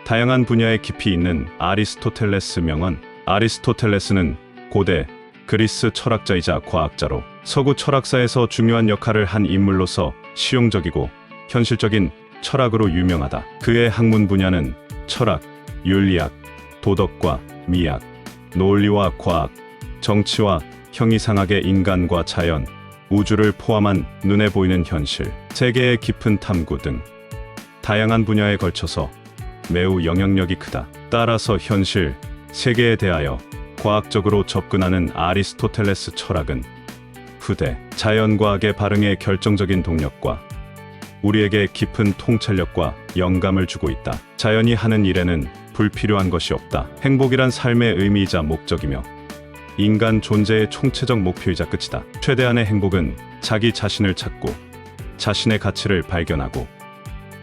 다양한 분야에 깊이 있는 아리스토텔레스 명언. 아리스토텔레스는 고대 그리스 철학자이자 과학자로 서구 철학사에서 중요한 역할을 한 인물로서 실용적이고 현실적인 철학으로 유명하다. 그의 학문 분야는 철학, 윤리학, 도덕과 미학, 논리와 과학, 정치와 형이상학의 인간과 자연, 우주를 포함한 눈에 보이는 현실, 세계의 깊은 탐구 등 다양한 분야에 걸쳐서 매우 영향력이 크다. 따라서 현실, 세계에 대하여 과학적으로 접근하는 아리스토텔레스 철학은 후대 자연과학의 발흥에 결정적인 동력과 우리에게 깊은 통찰력과 영감을 주고 있다. 자연이 하는 일에는 불필요한 것이 없다. 행복이란 삶의 의미이자 목적이며 인간 존재의 총체적 목표이자 끝이다. 최대한의 행복은 자기 자신을 찾고 자신의 가치를 발견하고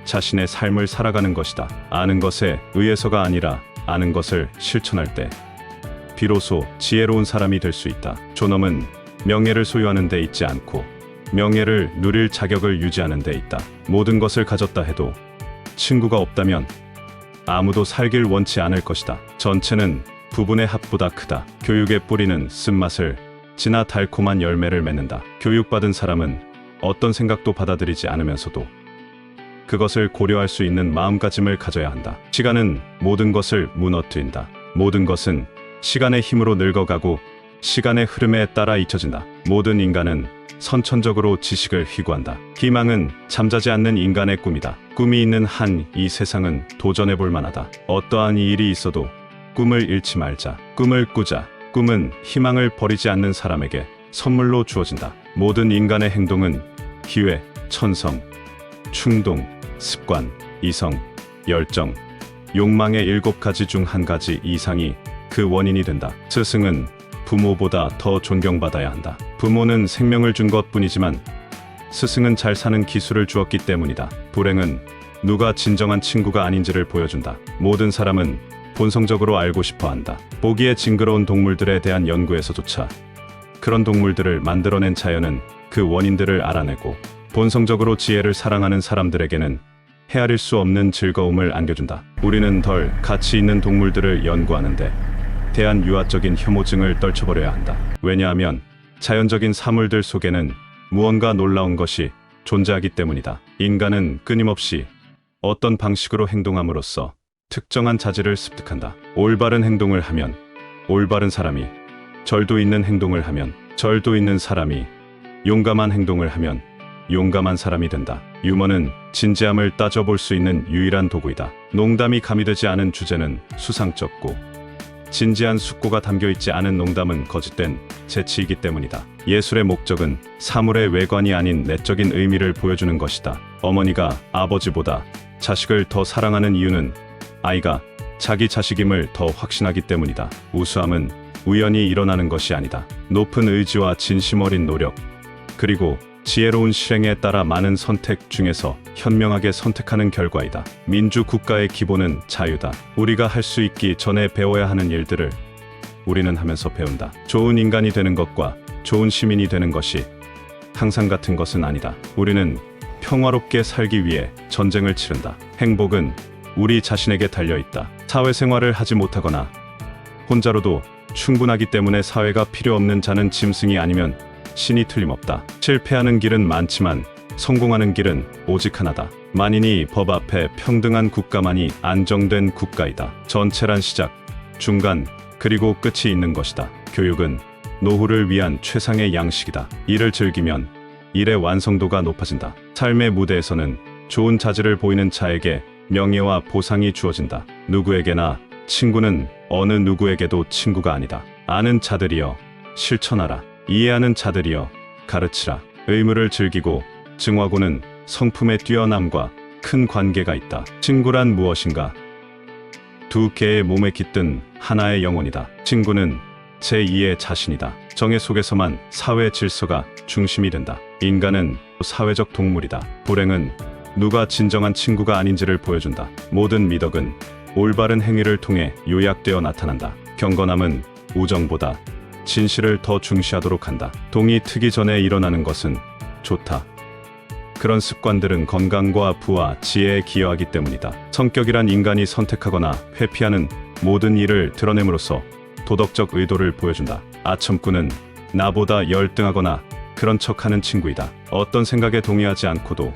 자신의 삶을 살아가는 것이다. 아는 것에 의해서가 아니라 아는 것을 실천할 때 비로소 지혜로운 사람이 될 수 있다. 존엄은 명예를 소유하는 데 있지 않고 명예를 누릴 자격을 유지하는 데 있다. 모든 것을 가졌다 해도 친구가 없다면 아무도 살길 원치 않을 것이다. 전체는 부분의 합보다 크다. 교육의 뿌리는 쓴맛을 진하 달콤한 열매를 맺는다. 교육받은 사람은 어떤 생각도 받아들이지 않으면서도 그것을 고려할 수 있는 마음가짐을 가져야 한다. 시간은 모든 것을 무너뜨린다. 모든 것은 시간의 힘으로 늙어가고 시간의 흐름에 따라 잊혀진다. 모든 인간은 선천적으로 지식을 희구한다. 희망은 잠자지 않는 인간의 꿈이다. 꿈이 있는 한 이 세상은 도전해 볼 만하다. 어떠한 일이 있어도 꿈을 잃지 말자. 꿈을 꾸자. 꿈은 희망을 버리지 않는 사람에게 선물로 주어진다. 모든 인간의 행동은 기회, 천성, 충동, 습관, 이성, 열정, 욕망의 7가지 중 한 가지 이상이 그 원인이 된다. 스승은 부모보다 더 존경받아야 한다. 부모는 생명을 준 것뿐이지만 스승은 잘 사는 기술을 주었기 때문이다. 불행은 누가 진정한 친구가 아닌지를 보여준다. 모든 사람은 본성적으로 알고 싶어 한다. 보기에 징그러운 동물들에 대한 연구에서조차 그런 동물들을 만들어낸 자연은 그 원인들을 알아내고 본성적으로 지혜를 사랑하는 사람들에게는 헤아릴 수 없는 즐거움을 안겨준다. 우리는 덜 가치 있는 동물들을 연구하는데 대한유아적인 혐오증을 떨쳐버려야 한다. 왜냐하면 자연적인 사물들 속에는 무언가 놀라운 것이 존재하기 때문이다. 인간은 끊임없이 어떤 방식으로 행동함으로써 특정한 자질을 습득한다. 올바른 행동을 하면 올바른 사람이, 절도 있는 행동을 하면 절도 있는 사람이, 용감한 행동을 하면 용감한 사람이 된다. 유머는 진지함을 따져볼 수 있는 유일한 도구이다. 농담이 가미되지 않은 주제는 수상쩍고 진지한 숙고가 담겨있지 않은 농담은 거짓된 재치이기 때문이다. 예술의 목적은 사물의 외관이 아닌 내적인 의미를 보여주는 것이다. 어머니가 아버지보다 자식을 더 사랑하는 이유는 아이가 자기 자식임을 더 확신하기 때문이다. 우수함은 우연히 일어나는 것이 아니다. 높은 의지와 진심 어린 노력, 그리고 지혜로운 실행에 따라 많은 선택 중에서 현명하게 선택하는 결과이다. 민주국가의 기본은 자유다. 우리가 할 수 있기 전에 배워야 하는 일들을 우리는 하면서 배운다. 좋은 인간이 되는 것과 좋은 시민이 되는 것이 항상 같은 것은 아니다. 우리는 평화롭게 살기 위해 전쟁을 치른다. 행복은 우리 자신에게 달려있다. 사회생활을 하지 못하거나 혼자로도 충분하기 때문에 사회가 필요 없는 자는 짐승이 아니면 신이 틀림없다. 실패하는 길은 많지만 성공하는 길은 오직 하나다. 만인이 법 앞에 평등한 국가만이 안정된 국가이다. 전체란 시작, 중간, 그리고 끝이 있는 것이다. 교육은 노후를 위한 최상의 양식이다. 이를 즐기면 일의 완성도가 높아진다. 삶의 무대에서는 좋은 자질을 보이는 자에게 명예와 보상이 주어진다. 누구에게나 친구는 어느 누구에게도 친구가 아니다. 아는 자들이여 실천하라. 이해하는 자들이여 가르치라. 의무를 즐기고 증오하고는 성품의 뛰어남과 큰 관계가 있다. 친구란 무엇인가? 두 개의 몸에 깃든 하나의 영혼이다. 친구는 제2의 자신이다. 정의 속에서만 사회 질서가 중심이 된다. 인간은 사회적 동물이다. 불행은 누가 진정한 친구가 아닌지를 보여준다. 모든 미덕은 올바른 행위를 통해 요약되어 나타난다. 경건함은 우정보다 진실을 더 중시하도록 한다. 동이 트기 전에 일어나는 것은 좋다. 그런 습관들은 건강과 부와 지혜에 기여하기 때문이다. 성격이란 인간이 선택하거나 회피하는 모든 일을 드러냄으로써 도덕적 의도를 보여준다. 아첨꾼은 나보다 열등하거나 그런 척하는 친구이다. 어떤 생각에 동의하지 않고도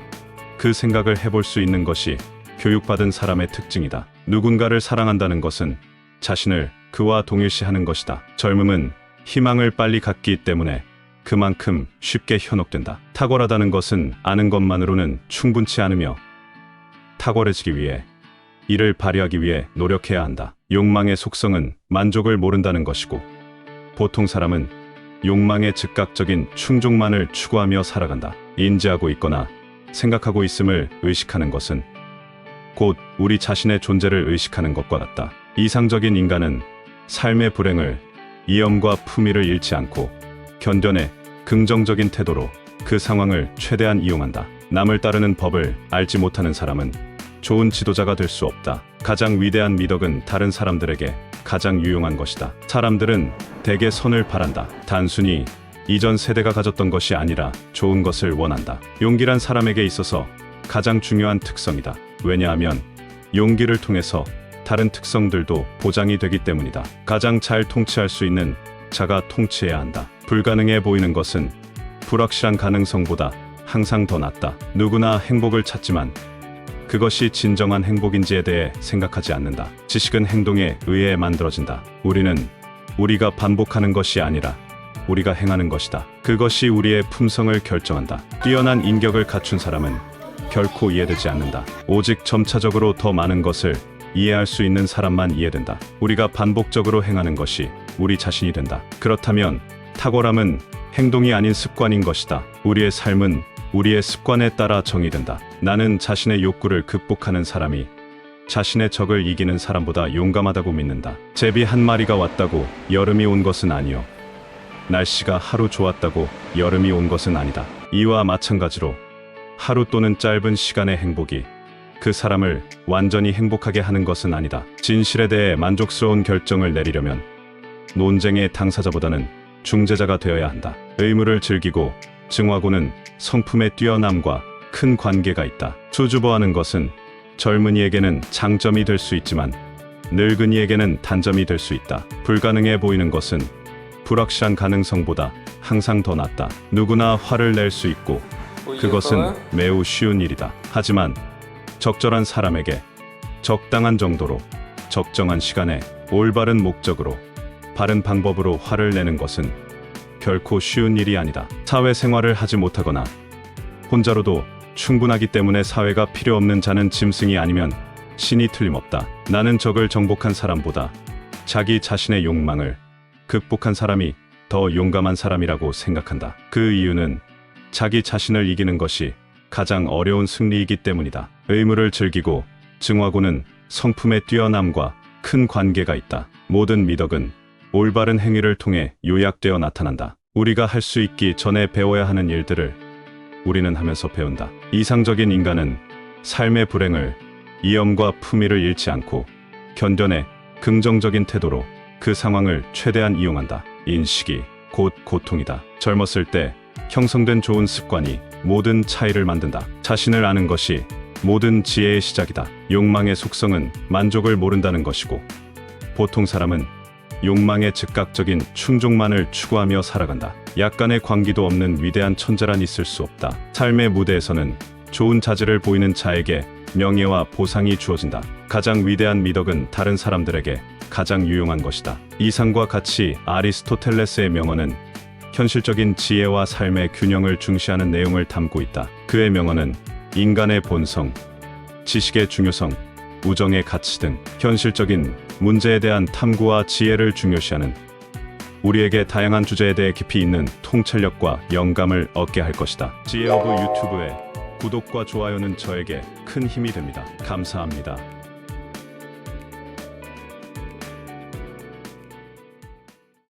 그 생각을 해볼 수 있는 것이 교육받은 사람의 특징이다. 누군가를 사랑한다는 것은 자신을 그와 동일시하는 것이다. 젊음은 희망을 빨리 갖기 때문에 그만큼 쉽게 현혹된다. 탁월하다는 것은 아는 것만으로는 충분치 않으며 탁월해지기 위해 이를 발휘하기 위해 노력해야 한다. 욕망의 속성은 만족을 모른다는 것이고 보통 사람은 욕망의 즉각적인 충족만을 추구하며 살아간다. 인지하고 있거나 생각하고 있음을 의식하는 것은 곧 우리 자신의 존재를 의식하는 것과 같다. 이상적인 인간은 삶의 불행을 이염과 품위를 잃지 않고 견뎌내 긍정적인 태도로 그 상황을 최대한 이용한다. 남을 따르는 법을 알지 못하는 사람은 좋은 지도자가 될 수 없다. 가장 위대한 미덕은 다른 사람들에게 가장 유용한 것이다. 사람들은 대개 선을 바란다. 단순히 이전 세대가 가졌던 것이 아니라 좋은 것을 원한다. 용기란 사람에게 있어서 가장 중요한 특성이다. 왜냐하면 용기를 통해서 다른 특성들도 보장이 되기 때문이다. 가장 잘 통치할 수 있는 자가 통치해야 한다. 불가능해 보이는 것은 불확실한 가능성보다 항상 더 낫다. 누구나 행복을 찾지만 그것이 진정한 행복인지에 대해 생각하지 않는다. 지식은 행동에 의해 만들어진다. 우리는 우리가 반복하는 것이 아니라 우리가 행하는 것이다. 그것이 우리의 품성을 결정한다. 뛰어난 인격을 갖춘 사람은 결코 이해되지 않는다. 오직 점차적으로 더 많은 것을 이해할 수 있는 사람만 이해된다. 우리가 반복적으로 행하는 것이 우리 자신이 된다. 그렇다면 탁월함은 행동이 아닌 습관인 것이다. 우리의 삶은 우리의 습관에 따라 정의된다. 나는 자신의 욕구를 극복하는 사람이 자신의 적을 이기는 사람보다 용감하다고 믿는다. 제비 한 마리가 왔다고 여름이 온 것은 아니요. 날씨가 하루 좋았다고 여름이 온 것은 아니다. 이와 마찬가지로 하루 또는 짧은 시간의 행복이 그 사람을 완전히 행복하게 하는 것은 아니다. 진실에 대해 만족스러운 결정을 내리려면 논쟁의 당사자보다는 중재자가 되어야 한다. 의무를 즐기고 증오하고는 성품의 뛰어남과 큰 관계가 있다. 수줍어하는 것은 젊은이에게는 장점이 될 수 있지만 늙은이에게는 단점이 될 수 있다. 불가능해 보이는 것은 불확실한 가능성보다 항상 더 낫다. 누구나 화를 낼 수 있고 그것은 매우 쉬운 일이다. 하지만 적절한 사람에게 적당한 정도로 적정한 시간에 올바른 목적으로 바른 방법으로 화를 내는 것은 결코 쉬운 일이 아니다. 사회생활을 하지 못하거나 혼자로도 충분하기 때문에 사회가 필요 없는 자는 짐승이 아니면 신이 틀림없다. 나는 적을 정복한 사람보다 자기 자신의 욕망을 극복한 사람이 더 용감한 사람이라고 생각한다. 그 이유는 자기 자신을 이기는 것이 가장 어려운 승리이기 때문이다. 의무를 즐기고 증오하고는 성품의 뛰어남과 큰 관계가 있다. 모든 미덕은 올바른 행위를 통해 요약되어 나타난다. 우리가 할 수 있기 전에 배워야 하는 일들을 우리는 하면서 배운다. 이상적인 인간은 삶의 불행을 이염과 품위를 잃지 않고 견뎌내 긍정적인 태도로 그 상황을 최대한 이용한다. 인식이 곧 고통이다. 젊었을 때 형성된 좋은 습관이 모든 차이를 만든다. 자신을 아는 것이 모든 지혜의 시작이다. 욕망의 속성은 만족을 모른다는 것이고 보통 사람은 욕망의 즉각적인 충족만을 추구하며 살아간다. 약간의 광기도 없는 위대한 천재란 있을 수 없다. 삶의 무대에서는 좋은 자질을 보이는 자에게 명예와 보상이 주어진다. 가장 위대한 미덕은 다른 사람들에게 가장 유용한 것이다. 이상과 같이 아리스토텔레스의 명언은 현실적인 지혜와 삶의 균형을 중시하는 내용을 담고 있다. 그의 명언은 인간의 본성, 지식의 중요성, 우정의 가치 등 현실적인 문제에 대한 탐구와 지혜를 중요시하는 우리에게 다양한 주제에 대해 깊이 있는 통찰력과 영감을 얻게 할 것이다. 지혜어브 유튜브의 구독과 좋아요는 저에게 큰 힘이 됩니다. 감사합니다.